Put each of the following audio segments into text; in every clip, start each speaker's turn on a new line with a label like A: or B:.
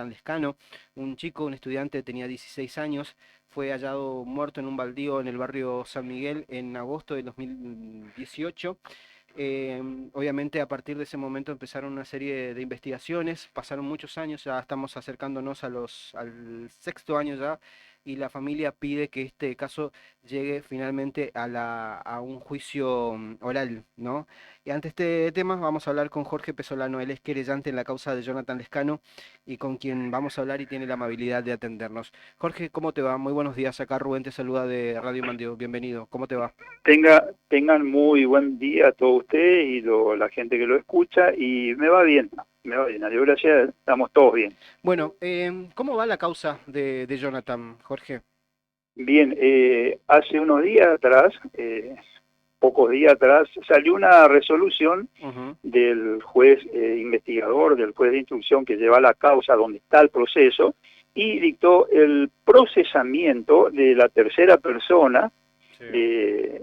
A: Jonathan Lescano, un chico, un estudiante, tenía 16 años, fue hallado muerto en un baldío en el barrio San Miguel en agosto de 2018. Obviamente a partir de ese momento empezaron una serie de investigaciones, pasaron muchos años, ya estamos acercándonos al sexto año ya, y la familia pide que este caso llegue finalmente a un juicio oral, ¿no? Y ante este tema vamos a hablar con Jorge Pesolano, él es querellante en la causa de Jonathan Lescano y con quien vamos a hablar y tiene la amabilidad de atendernos. Jorge, ¿cómo te va? Muy buenos días, acá Rubén te saluda de Radio Mandeo, bienvenido, ¿cómo te va?
B: Tengan muy buen día a todos ustedes y la gente que lo escucha, y me va bien, adiós, gracias, estamos todos bien.
A: Bueno, ¿cómo va la causa de Jonathan, Jorge?
B: Bien, hace unos días atrás, pocos días atrás, salió una resolución
A: Ujú.
B: del juez investigador, del juez de instrucción que lleva la causa donde está el proceso, y dictó el procesamiento de la tercera persona
A: Sí.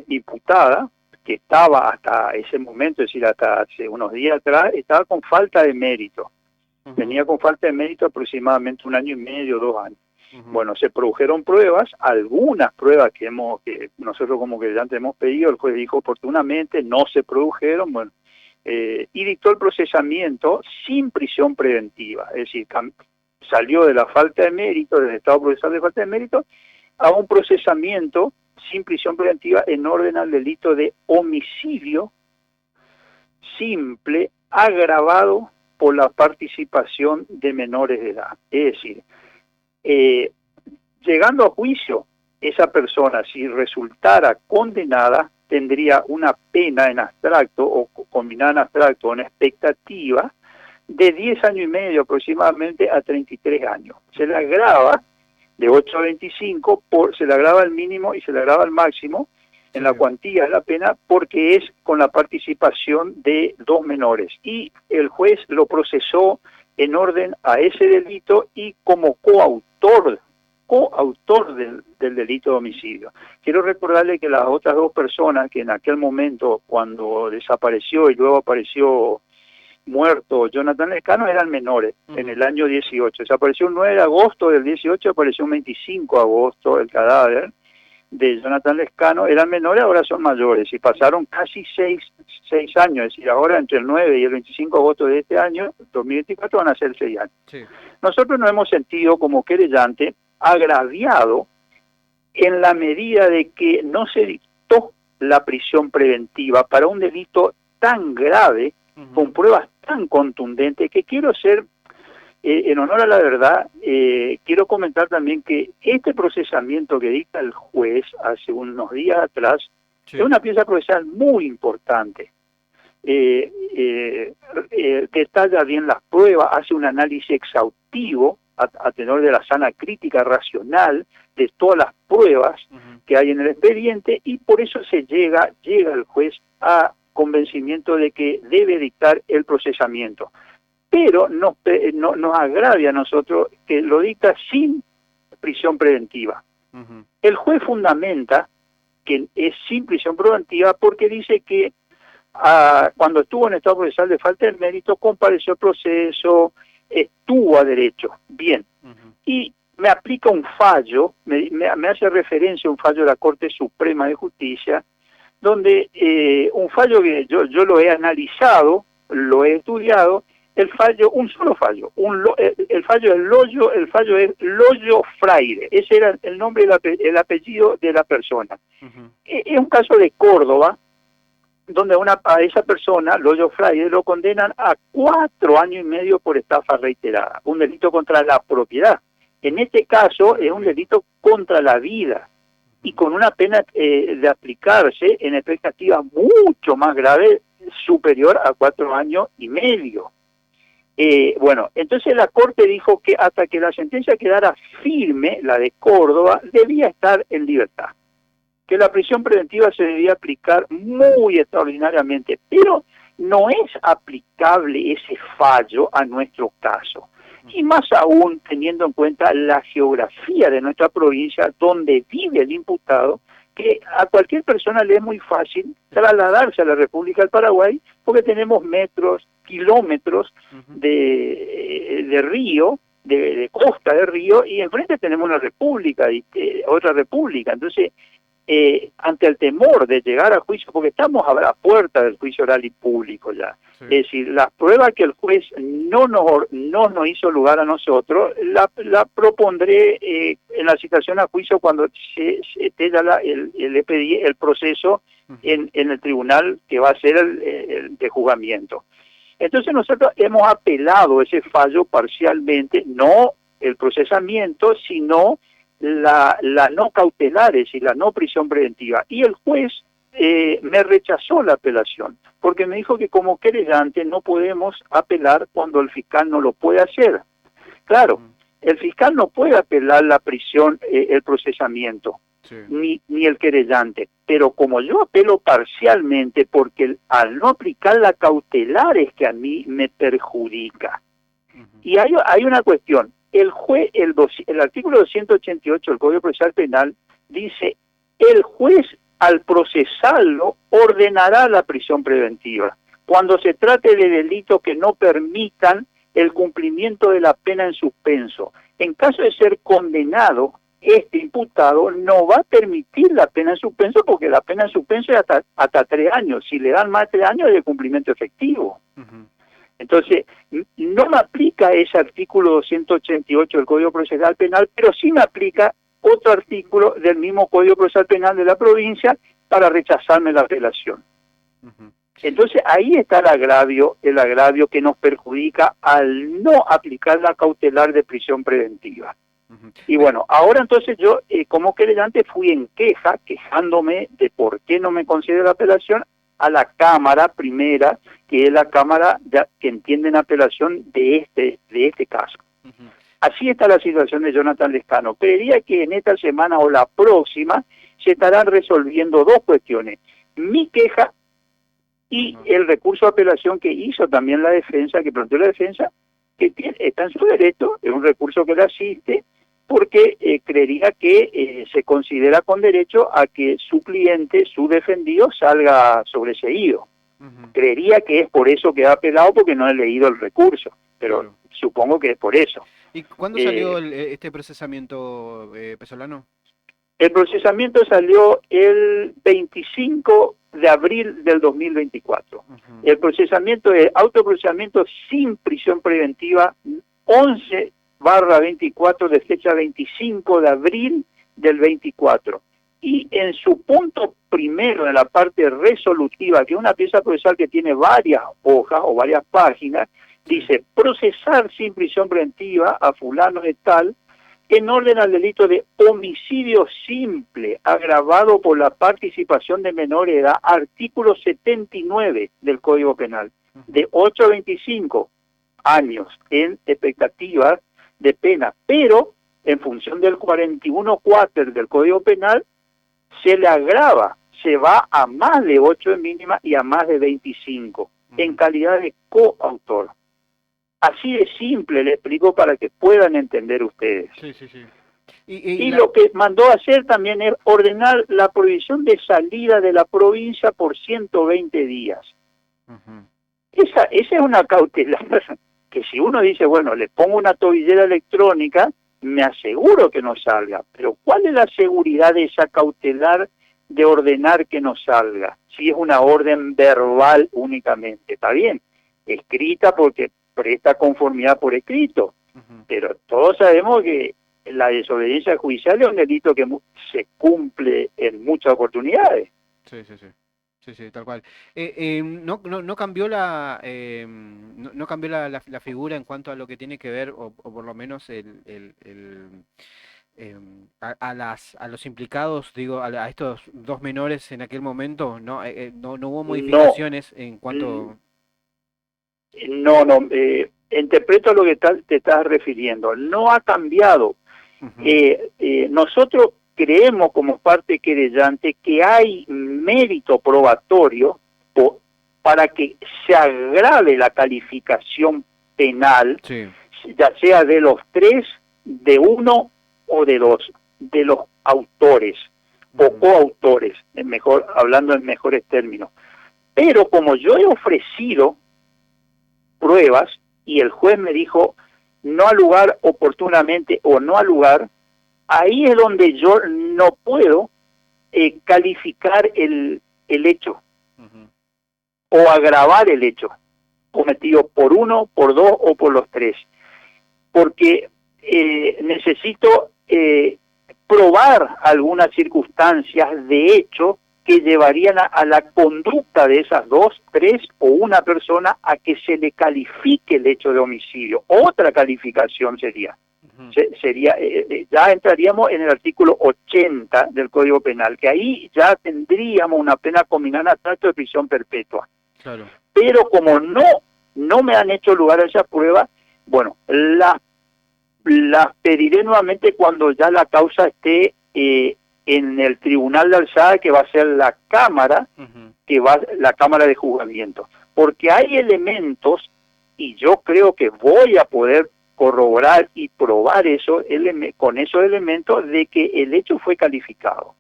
B: imputada, que estaba hasta ese momento, es decir, hasta hace unos días atrás, estaba con falta de mérito.
A: Ujú,
B: Venía con falta de mérito aproximadamente un año y medio, 2 años.
A: ujú.
B: Bueno, se produjeron pruebas, algunas pruebas que nosotros como querellantes hemos pedido, el juez dijo oportunamente, no se produjeron, bueno, y dictó el procesamiento sin prisión preventiva, es decir, salió de la falta de mérito, del estado procesal de falta de mérito, a un procesamiento sin prisión preventiva en orden al delito de homicidio simple agravado por la participación de menores de edad. Es decir, eh, llegando a juicio, esa persona, si resultara condenada, tendría una pena en abstracto o combinada en abstracto, una expectativa de 10 años y medio aproximadamente a 33 años. Se le agrava de 8 a 25, se le agrava el mínimo y se le agrava el máximo en
A: Sí.
B: la cuantía de la pena, porque es con la participación de dos menores. Y el juez lo procesó en orden a ese delito y como coautor del delito de homicidio. Quiero recordarle que las otras dos personas que en aquel momento, cuando desapareció y luego apareció muerto Jonathan Lescano, eran menores en
A: Ujú.
B: el año 18. Desapareció el 9 de agosto del 18, apareció el 25 de agosto el cadáver de Jonathan Lescano. Eran menores, ahora son mayores, y pasaron casi seis años, es decir, ahora entre el 9 y el 25 de agosto de este año, 2024, van a ser 6 años.
A: Sí.
B: Nosotros nos hemos sentido como querellante agraviado en la medida de que no se dictó la prisión preventiva para un delito tan grave, con
A: Ujú.
B: pruebas tan contundentes, que quiero ser, en honor a la verdad, quiero comentar también que este procesamiento que dicta el juez hace unos días atrás es
A: Sí.
B: una pieza procesal muy importante. Detalla bien las pruebas, hace un análisis exhaustivo a tenor de la sana crítica racional de todas las pruebas
A: Ujú.
B: que hay en el expediente, y por eso llega el juez a convencimiento de que debe dictar el procesamiento. Pero nos agravia a nosotros que lo dicta sin prisión preventiva.
A: Ujú.
B: El juez fundamenta que es sin prisión preventiva porque dice que cuando estuvo en estado procesal de falta de mérito, compareció al proceso, estuvo a derecho. Bien.
A: Ujú.
B: Y me aplica un fallo, me hace referencia a un fallo de la Corte Suprema de Justicia, donde un fallo que yo lo he analizado, lo he estudiado, el fallo, un solo fallo, el fallo es Loyo, el fallo es Loyo Fraire, ese era el nombre y el apellido de la persona.
A: Ujú.
B: Es un caso de Córdoba, donde a esa persona, Loyo Fraile, lo condenan a 4 años y medio por estafa reiterada, un delito contra la propiedad. En este caso es un
A: Terrible.
B: delito contra la vida, y
A: Ujú.
B: con una pena de aplicarse en expectativa mucho más grave, superior a 4 años y medio. Bueno, entonces la Corte dijo que hasta que la sentencia quedara firme, la de Córdoba, debía estar en libertad, que la prisión preventiva se debía aplicar muy extraordinariamente, pero no es aplicable ese fallo a nuestro caso. Y
A: Ujú.
B: más aún teniendo en cuenta la geografía de nuestra provincia, donde vive el imputado, que a cualquier persona le es muy fácil
A: Es
B: trasladarse a la República del Paraguay, porque tenemos metros, kilómetros
A: Ujú.
B: de río, de costa de río, y enfrente tenemos una república, otra república. Entonces, ante el temor de llegar a juicio, porque estamos a la puerta del juicio oral y público ya,
A: Sí.
B: es decir, las pruebas que el juez no nos hizo lugar a nosotros, la propondré en la citación a juicio cuando se esté ya el proceso en el tribunal que va a ser el de juzgamiento. Entonces nosotros hemos apelado ese fallo parcialmente, no el procesamiento, sino la no cautelares y la no prisión preventiva. Y el juez me rechazó la apelación, porque me dijo que como querellante no podemos apelar cuando el fiscal no lo puede hacer. Claro, el fiscal no puede apelar la prisión, el procesamiento, sí, ni el querellante, pero como yo apelo parcialmente, porque al no aplicar la cautelar es que a mí me perjudica. Y hay una cuestión, el artículo 288 del Código Procesal Penal dice, el juez al procesarlo ordenará la prisión preventiva cuando se trate de delitos que no permitan el cumplimiento de la pena en suspenso. En caso de ser condenado, este imputado no va a permitir la pena en suspenso, porque la pena en suspenso es hasta 3 años. Si le dan más de 3 años es de cumplimiento efectivo. Entonces, no me aplica ese artículo 288 del Código Procesal Penal, pero sí me aplica otro artículo del mismo Código Procesal Penal de la provincia para rechazarme la apelación. Entonces, ahí está el agravio que nos perjudica al no aplicar la cautelar de prisión preventiva. Y bueno, ahora entonces yo, como querellante, fui en queja, quejándome de por qué no me concede la apelación a la Cámara primera, que es la Cámara que entiende en apelación de este caso. Así está la situación de Jonathan Lescano. Creería que en esta semana o la próxima se estarán resolviendo 2 cuestiones. Mi queja y el recurso de apelación que hizo también la defensa, que planteó la defensa, que está en su derecho, es un recurso que le asiste, porque creería que se considera con derecho a que su cliente, su defendido, salga sobreseído. Creería que es por eso que ha apelado, porque no he leído el recurso, pero supongo que es por eso.
A: ¿Y cuándo salió este procesamiento, Pesolano?
B: El procesamiento salió el 25 de abril del 2024. El procesamiento es autoprocesamiento sin prisión preventiva 11/24 de fecha 25 de abril del 24. Y en su punto primero, en la parte resolutiva, que es una pieza procesal que tiene varias hojas o varias páginas, dice procesar sin prisión preventiva a fulano de tal en orden al delito de homicidio simple agravado por la participación de menor edad, artículo 79 del Código Penal, de 8 a 25 años en expectativa de pena, pero en función del 41.4 del Código Penal se le agrava, se va a más de 8 de mínima y a más de 25 en calidad de coautor. Así de simple le explico para que puedan entender ustedes.
A: Sí.
B: Y lo que mandó a hacer también es ordenar la prohibición de salida de la provincia por 120 días. Esa es una cautelar que si uno dice, bueno, le pongo una tobillera electrónica, me aseguro que no salga. Pero ¿cuál es la seguridad de esa cautelar de ordenar que no salga? Si es una orden verbal únicamente, está bien, escrita porque presta conformidad por escrito, pero todos sabemos que la desobediencia judicial es un delito que se cumple en muchas oportunidades.
A: Sí, tal cual. No cambió no cambió la figura en cuanto a lo que tiene que ver, o por lo menos a los implicados, digo, a estos 2 menores en aquel momento, no hubo modificaciones en cuanto...
B: Interpreto lo que te estás refiriendo. No ha cambiado. Nosotros creemos como parte querellante que hay mérito probatorio para que se agrave la calificación penal, ya sea de los 3, de uno o de los autores o coautores, hablando en mejores términos. Pero como yo he ofrecido pruebas y el juez me dijo, no al lugar oportunamente o no al lugar, ahí es donde yo no puedo calificar el hecho o agravar el hecho cometido por uno, por dos o por los tres, porque necesito probar algunas circunstancias de hecho que llevarían a la conducta de esas dos, tres o una persona a que se le califique el hecho de homicidio. Otra calificación sería. Ya entraríamos en el artículo 80 del Código Penal, que ahí ya tendríamos una pena combinada a trato de prisión perpetua.
A: Claro.
B: Pero como no me han hecho lugar a esa prueba, bueno, las pediré nuevamente cuando ya la causa esté en el tribunal de alzada, que va a ser la Cámara, la Cámara de Juzgamiento, porque hay elementos, y yo creo que voy a poder corroborar y probar eso con esos elementos de que el hecho fue calificado,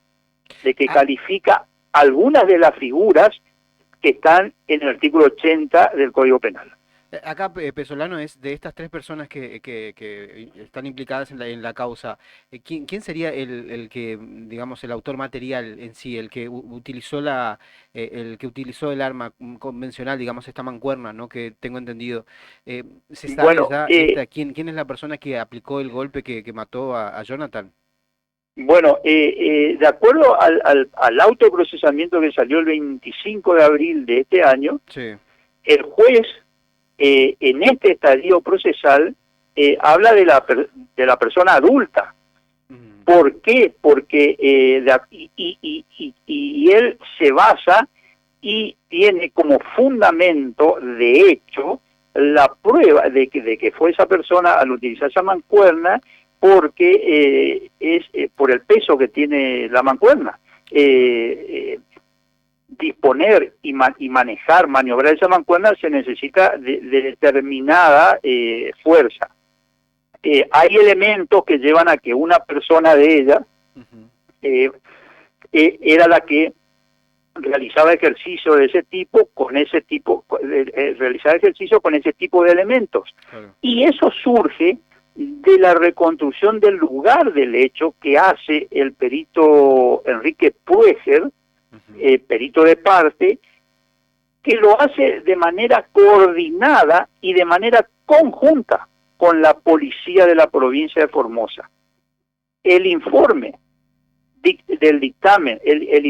B: de que califica algunas de las figuras que están en el artículo 80 del Código Penal.
A: Acá, Pesolano, es de estas tres personas que están implicadas en la causa, ¿quién sería el que, digamos, el autor material en sí, el que utilizó el que utilizó el arma convencional, digamos, esta mancuerna, ¿no? Que tengo entendido. ¿Se sabe
B: Bueno,
A: ya quién es la persona que aplicó el golpe que mató a Jonathan?
B: Bueno, de acuerdo al autoprocesamiento que salió el 25 de abril de este año,
A: Sí.
B: el juez en este estadio procesal habla de la persona adulta. ¿Por qué? Porque y él se basa y tiene como fundamento de hecho la prueba de que fue esa persona al utilizar esa mancuerna, porque es por el peso que tiene la mancuerna. Disponer y manejar, maniobrar esa mancuerna se necesita de determinada fuerza. Hay elementos que llevan a que una persona de ella era la que realizaba ejercicio de ese tipo, realizaba ejercicio con ese tipo de elementos. Claro. Y eso surge de la reconstrucción del lugar del hecho que hace el perito Enrique Pueger, perito de parte, que lo hace de manera coordinada y de manera conjunta con la policía de la provincia de Formosa. El informe del dictamen, el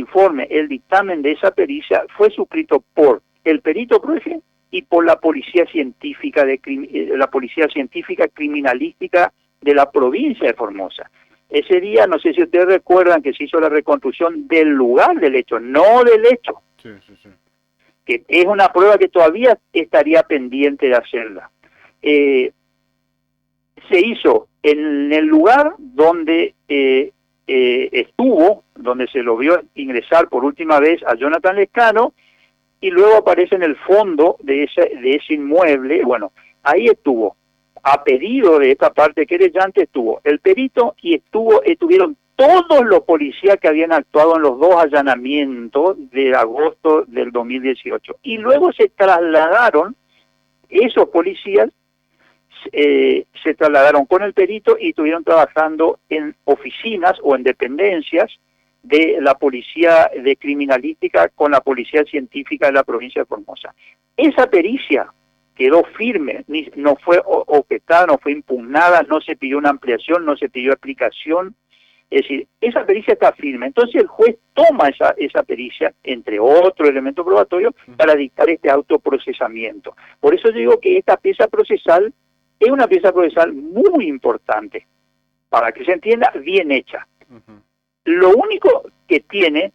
B: dictamen de esa pericia fue suscrito por el perito Pueger y por la policía científica criminalística de la provincia de Formosa. Ese día, no sé si ustedes recuerdan que se hizo la reconstrucción del lugar del hecho, no del hecho. Sí. Que es una prueba que todavía estaría pendiente de hacerla. Se hizo en el lugar donde estuvo, donde se lo vio ingresar por última vez a Jonathan Lescano, y luego aparece en el fondo de ese inmueble. Bueno, ahí estuvo, a pedido de esta parte querellante, estuvo el perito y estuvieron todos los policías que habían actuado en los dos allanamientos de agosto del 2018. Y luego se trasladaron, esos policías se trasladaron con el perito y estuvieron trabajando en oficinas o en dependencias de la policía de criminalística con la policía científica de la provincia de Formosa. Esa pericia quedó firme, no fue objetada, no fue impugnada, no se pidió una ampliación, no se pidió explicación. Es decir, esa pericia está firme. Entonces el juez toma esa pericia, entre otros elementos probatorios, para dictar este autoprocesamiento. Por eso yo digo que esta pieza procesal es una pieza procesal muy importante, para que se entienda, bien hecha. Lo único que tiene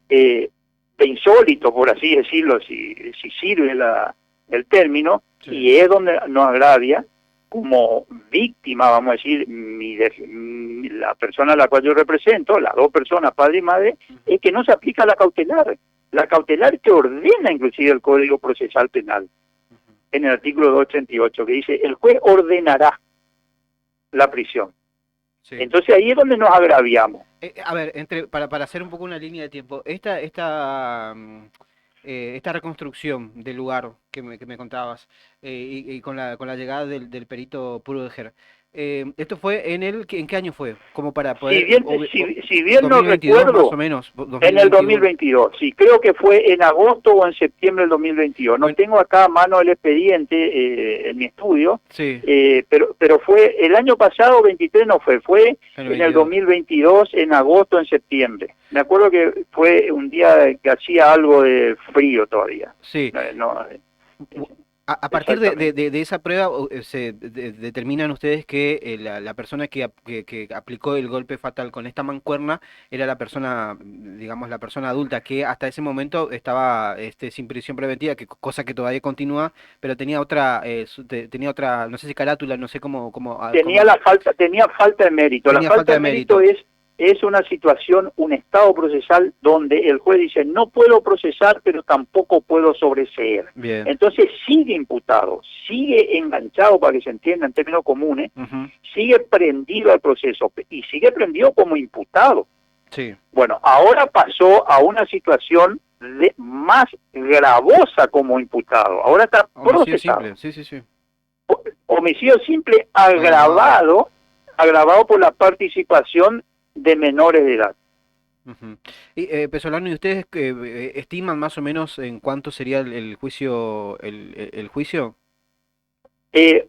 B: de insólito, por así decirlo, si sirve el término, sí, y es donde nos agravia, como víctima, vamos a decir, la persona a la cual yo represento, las dos personas, padre y madre, es que no se aplica la cautelar que ordena inclusive el Código Procesal Penal, en el artículo 288, que dice, el juez ordenará la prisión. Sí. Entonces ahí es donde nos agraviamos.
A: A ver, para hacer un poco una línea de tiempo, esta esta reconstrucción del lugar que me contabas, y con la llegada del perito Prudeger. ¿Esto fue en qué año fue? Como para
B: Si
A: poder,
B: bien, si bien no
A: 2022 más o
B: recuerdo,
A: menos,
B: en el
A: 2021.
B: 2022, sí, creo que fue en agosto o en septiembre del 2022. No
A: Bueno,
B: tengo acá a mano el expediente en mi estudio,
A: sí,
B: pero fue el año pasado, 23 no fue, fue
A: en el
B: en el
A: 22.
B: 2022, en agosto, en septiembre. Me acuerdo que fue un día que hacía algo de frío todavía.
A: Sí.
B: No,
A: Bu- a partir
B: exactamente.
A: de esa prueba determinan ustedes que la persona que aplicó el golpe fatal con esta mancuerna era la persona, digamos, la persona adulta que hasta ese momento estaba sin prisión preventiva, cosa que todavía continúa, pero tenía otra, tenía otra, no sé si carátula, no sé cómo
B: Tenía falta de mérito. La
A: tenía falta
B: falta
A: de
B: de mérito
A: mérito.
B: es una situación, un estado procesal donde el juez dice no puedo procesar, pero tampoco puedo sobreseer.
A: Bien.
B: Entonces sigue imputado, sigue enganchado para que se entienda en términos comunes,
A: Ujú.
B: sigue prendido al proceso y sigue prendido como imputado.
A: Sí,
B: Bueno, ahora pasó a una situación más gravosa como imputado. Ahora está
A: homicidio
B: procesado.
A: simple, sí, sí, sí,
B: Homicidio simple
A: agravado.
B: agravado por la participación de menores de edad.
A: Ujú. Y Pesolano, ¿y ustedes estiman más o menos en cuánto sería el juicio, el juicio?
B: Eh,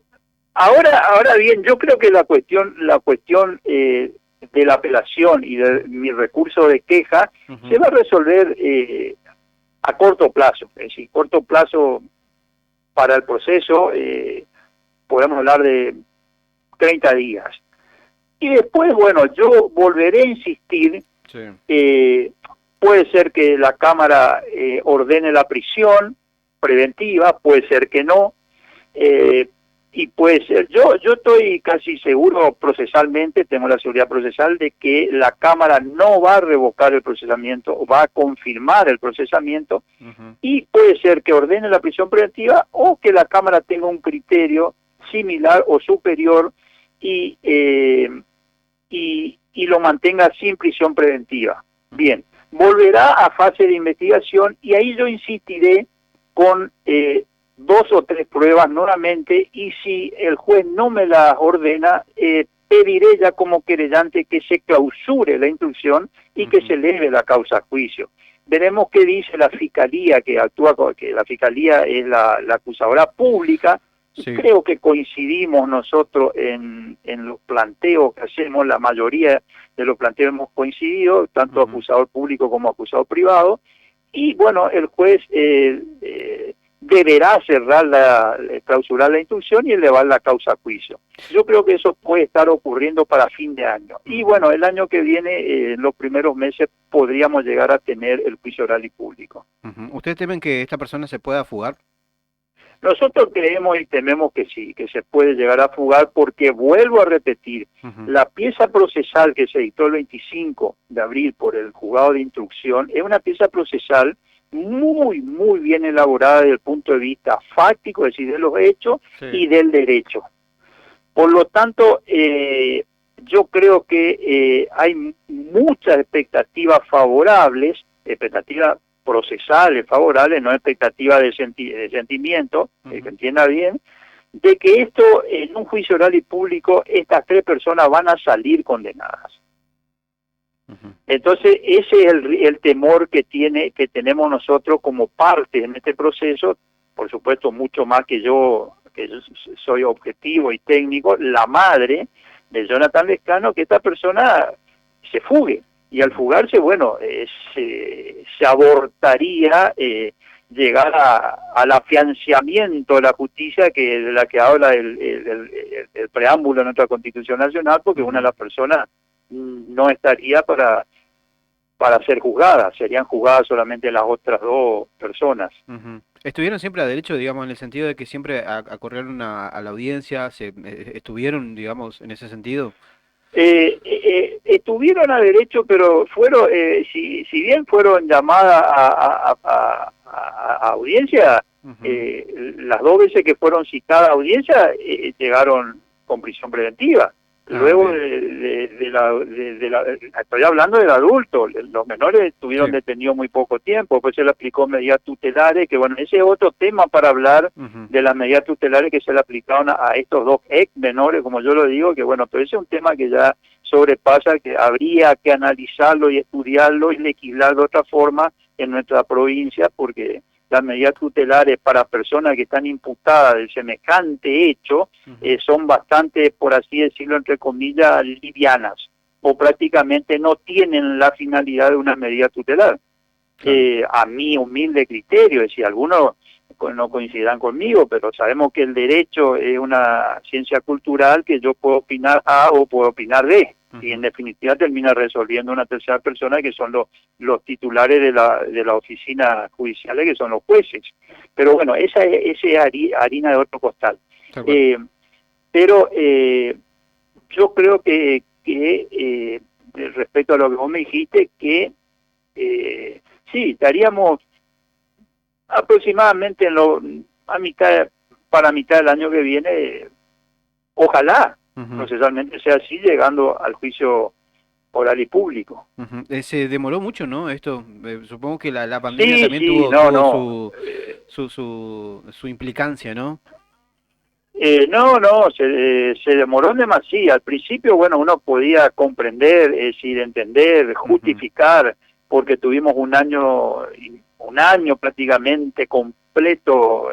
B: ahora bien, yo creo que la cuestión de la apelación y de mi recurso de queja se
A: Ujú.
B: va a resolver a corto plazo. Es decir, corto plazo para el proceso, podemos hablar de 30 días. Y después, bueno, yo volveré a insistir.
A: Sí.
B: eh, Puede ser que la Cámara ordene la prisión preventiva, puede ser que no, eh, y puede ser, yo estoy casi seguro procesalmente, tengo la seguridad procesal de que la Cámara no va a revocar el procesamiento, va a confirmar el procesamiento,
A: Ujú.
B: y puede ser que ordene la prisión preventiva o que la Cámara tenga un criterio similar o superior y, y lo mantenga sin prisión preventiva.
A: Ujú.
B: Bien, volverá a fase de investigación y ahí yo insistiré con 2 o 3 pruebas nuevamente y si el juez no me las ordena, pediré ya como querellante que se clausure la instrucción y que
A: Ujú.
B: se eleve la causa a juicio. Veremos qué dice la Fiscalía, que actúa, que la Fiscalía es la acusadora pública.
A: Sí.
B: Creo que coincidimos nosotros en los planteos que hacemos, la mayoría de los planteos hemos coincidido, tanto
A: Ujú.
B: acusador público como acusador privado, y bueno, el juez deberá cerrar clausurar la instrucción y elevar la causa a juicio. Yo creo que eso puede estar ocurriendo para fin de año. Y
A: Ujú.
B: bueno, el año que viene, en los primeros meses, podríamos llegar a tener el juicio oral y público.
A: Ujú. ¿Ustedes temen que esta persona se pueda fugar?
B: Nosotros creemos y tememos que sí, que se puede llegar a fugar porque, vuelvo a repetir,
A: Ujú.
B: la pieza procesal que se dictó el 25 de abril por el juzgado de instrucción es una pieza procesal muy bien elaborada desde el punto de vista fáctico, es decir, de los hechos
A: Sí.
B: y del derecho. Por lo tanto, yo creo que hay muchas expectativas favorables, expectativas procesales favorables, no expectativas de sentimiento, que
A: Ujú.
B: entienda bien, de que esto, en un juicio oral y público, estas 3 personas van a salir condenadas.
A: Ujú.
B: Entonces, ese es el temor que tenemos nosotros como parte en este proceso, por supuesto, mucho más que yo soy objetivo y técnico, la madre de Jonathan Lescano, que esta persona se fugue. Y al
A: Ujú.
B: fugarse, bueno, se abortaría llegar al afianzamiento de la justicia, que de la que habla el preámbulo de nuestra Constitución Nacional, porque una de
A: Ujú.
B: las personas no estaría para ser juzgada, serían juzgadas solamente las otras 2 personas.
A: Ujú. ¿Estuvieron siempre a derecho, digamos, en el sentido de que siempre acurrieron a la audiencia, estuvieron, digamos, en ese sentido?
B: Estuvieron a derecho, pero fueron, si bien fueron llamadas a audiencia,
A: Ujú.
B: las 2 veces que fueron citadas a audiencia llegaron con prisión preventiva. Luego
A: bien.
B: estoy hablando del adulto, los menores estuvieron
A: Sí.
B: detenidos muy poco tiempo, pues se le aplicó medidas tutelares, que bueno, ese es otro tema para hablar
A: Ujú.
B: de las medidas tutelares que se le aplicaron a estos dos ex menores, como yo lo digo, que bueno, pero ese es un tema que ya sobrepasa, que habría que analizarlo y estudiarlo y legislar de otra forma en nuestra provincia, porque las medidas tutelares para personas que están imputadas de semejante hecho
A: Ujú.
B: son bastante, por así decirlo, entre comillas, livianas, o prácticamente no tienen la finalidad de una medida tutelar.
A: Claro.
B: A mi humilde criterio, es decir, algunos no coincidirán conmigo, pero sabemos que el derecho es una ciencia cultural que yo puedo opinar A o puedo opinar B, y en
A: Ujú.
B: definitiva termina resolviendo una tercera persona que son los titulares de la oficina judiciales, que son los jueces. Pero bueno, esa es harina de otro costal.
A: Tal cual.
B: Eh, pero yo creo que respecto a lo que vos me dijiste, que sí, estaríamos aproximadamente a mitad, para mitad del año que viene, ojalá
A: Ujú.
B: procesalmente sea así, llegando al juicio oral y público.
A: Ujú. Se demoró mucho, ¿no? Esto, supongo que la pandemia
B: Sí,
A: también
B: sí,
A: tuvo,
B: no,
A: tuvo
B: no.
A: su implicancia, ¿no?
B: No, se demoró demasiado. Al principio, bueno, uno podía comprender, es decir, entender,
A: Ujú.
B: justificar, porque tuvimos un año prácticamente completo,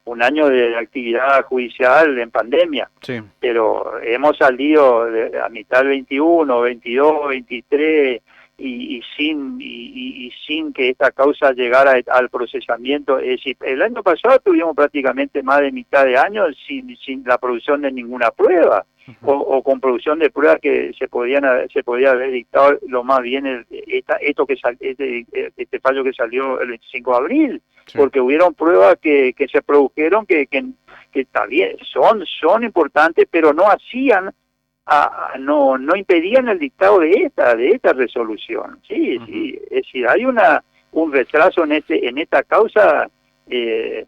B: un año de actividad judicial en pandemia.
A: Sí.
B: Pero hemos salido a mitad del 21, 22, 23 y sin que esta causa llegara al procesamiento. Es decir, el año pasado tuvimos prácticamente más de mitad de año sin la producción de ninguna prueba,
A: Ujú.
B: o con producción de pruebas que se podía haber dictado lo más bien este fallo que salió el 25 de abril,
A: Sí.
B: porque hubieron pruebas que se produjeron que también son importantes, pero no hacían, no impedían el dictado de esta resolución. Sí,
A: Ujú.
B: sí, es decir, hay un retraso en esta causa que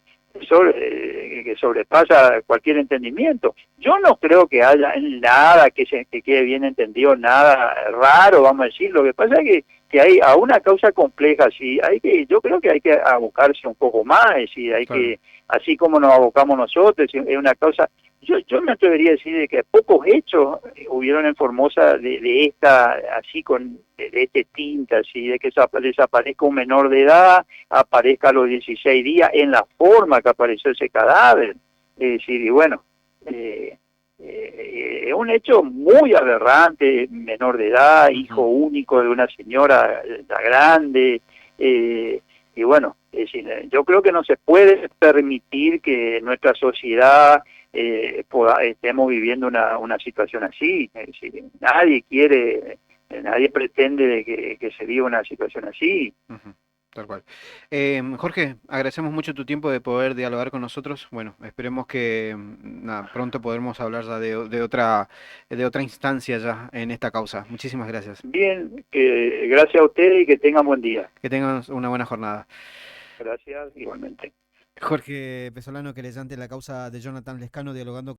B: sobrepasa cualquier entendimiento. Yo no creo que haya nada que quede bien entendido, nada raro, vamos a decir. Lo que pasa es que hay a una causa compleja, sí, yo creo que hay que abocarse un poco más, es decir, hay
A: Claro.
B: que, así como nos abocamos nosotros, es una causa. Yo me atrevería a decir de que pocos hechos hubieron en Formosa de esta, así de este tinta, así de que desaparezca un menor de edad, aparezca a los 16 días en la forma que apareció ese cadáver. Es decir, y bueno, es un hecho muy aberrante, menor de edad, hijo
A: Ujú.
B: único de una señora ya grande, y bueno, es decir, yo creo que no se puede permitir que nuestra sociedad estemos viviendo una situación así. Es decir, nadie pretende de que se viva una situación así.
A: Ujú. Tal cual. Jorge, agradecemos mucho tu tiempo de poder dialogar con nosotros. Bueno, esperemos que nada, pronto podremos hablar ya de otra instancia ya en esta causa. Muchísimas gracias.
B: Bien, gracias a ustedes y que tengan buen día.
A: Que tengan una buena jornada.
B: Gracias, igualmente.
A: Jorge Pesolano, querellante en la causa de Jonathan Lescano, dialogando